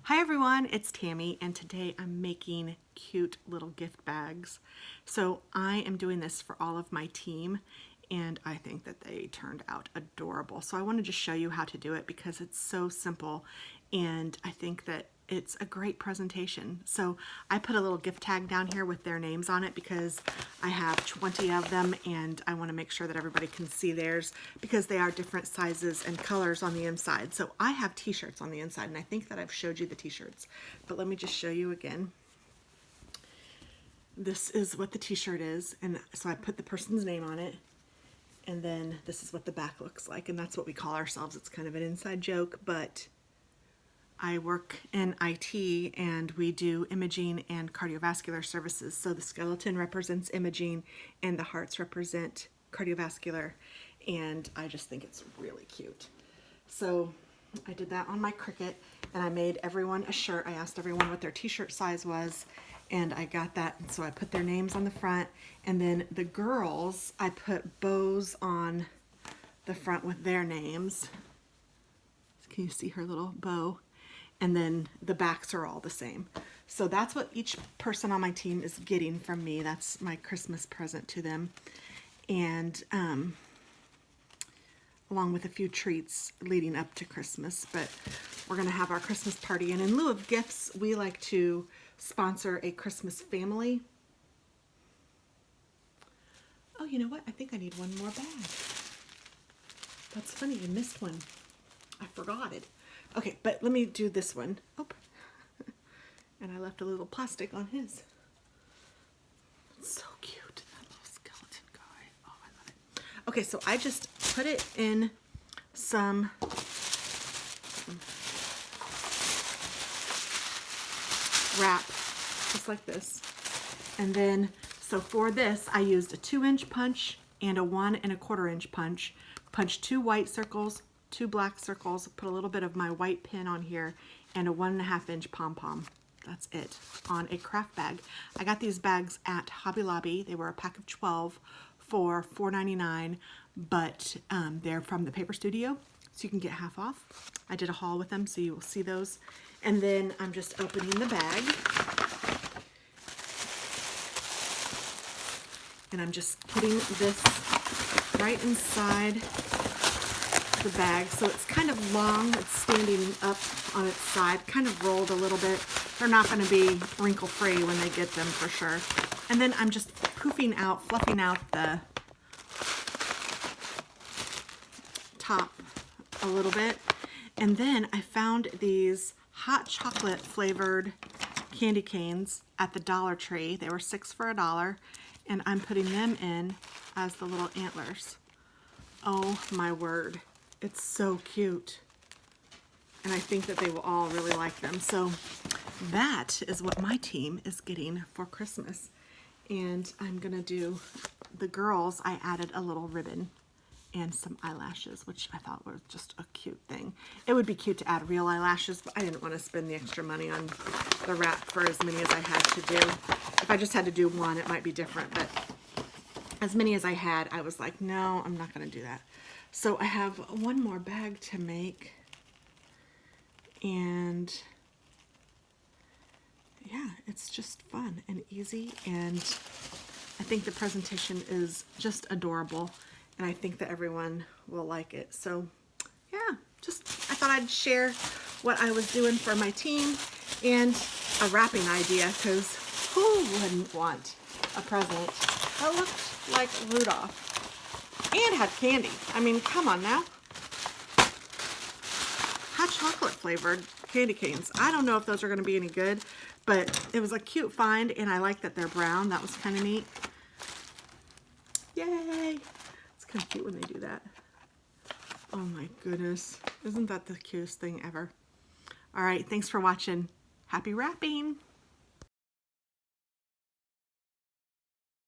Hi everyone, it's Tammy, and today I'm making cute little gift bags. So I am doing this for all of my team, and I think that they turned out adorable. So I want to just show you how to do it because it's so simple, and I think that it's a great presentation. So I put a little gift tag down here with their names on it because I have 20 of them and I want to make sure that everybody can see theirs because they are different sizes and colors on the inside. So I have t-shirts on the inside, and I think that I've showed you the t-shirts, but let me just show you again. This is what the t-shirt is, and so I put the person's name on it, and then this is what the back looks like, and that's what we call ourselves. It's kind of an inside joke, but I work in IT and we do imaging and cardiovascular services. So the skeleton represents imaging and the hearts represent cardiovascular, and I just think it's really cute. So I did that on my Cricut, and I made everyone a shirt. I asked everyone what their t-shirt size was, and I got that, and so I put their names on the front, and then the girls, I put bows on the front with their names. Can you see her little bow? And then the backs are all the same. So that's what each person on my team is getting from me. That's my Christmas present to them. And along with a few treats leading up to Christmas. But we're gonna have our Christmas party, and in lieu of gifts, we like to sponsor a Christmas family. Oh, you know what? I think I need one more bag. That's funny, I missed one. I forgot it. Okay, but let me do this one. Oh, and I left a little plastic on his. It's so cute, that little skeleton guy. Oh, I love it. Okay, so I just put it in some wrap, just like this. And then, so for this, I used a 2-inch punch and a 1 1/4 inch punch. Punched 2 white circles, 2 black circles, put a little bit of my white pin on here, and a 1 1/2 inch pom-pom. That's it, on a craft bag. I got these bags at Hobby Lobby. They were a pack of 12 for $4.99, but they're from the Paper Studio, so you can get half off. I did a haul with them, so you will see those. And then I'm just opening the bag, and I'm just putting this right inside the bag. So it's kind of long, it's standing up on its side, kind of rolled a little bit. They're not going to be wrinkle free when they get them for sure. And then I'm just fluffing out the top a little bit. And then I found these hot chocolate flavored candy canes at the Dollar Tree. They were 6 for $1, and I'm putting them in as the little antlers. Oh my word. It's so cute, and I think that they will all really like them. So that is what my team is getting for Christmas. And I'm gonna do the girls. I added a little ribbon and some eyelashes, which I thought was just a cute thing. It would be cute to add real eyelashes, but I didn't want to spend the extra money on the wrap for as many as I had to do. If I just had to do one, it might be different, but as many as I had, I was like, no, I'm not gonna do that. So I have one more bag to make, and yeah, it's just fun and easy, and I think the presentation is just adorable, and I think that everyone will like it. So yeah, I thought I'd share what I was doing for my team and a wrapping idea, because who wouldn't want a present that looked like Rudolph and had candy? I mean, come on now. Hot chocolate flavored candy canes. I don't know if those are going to be any good, but it was a cute find, and I like that they're brown. That was kind of neat. Yay! It's kind of cute when they do that. Oh my goodness. Isn't that the cutest thing ever? All right, thanks for watching. Happy wrapping!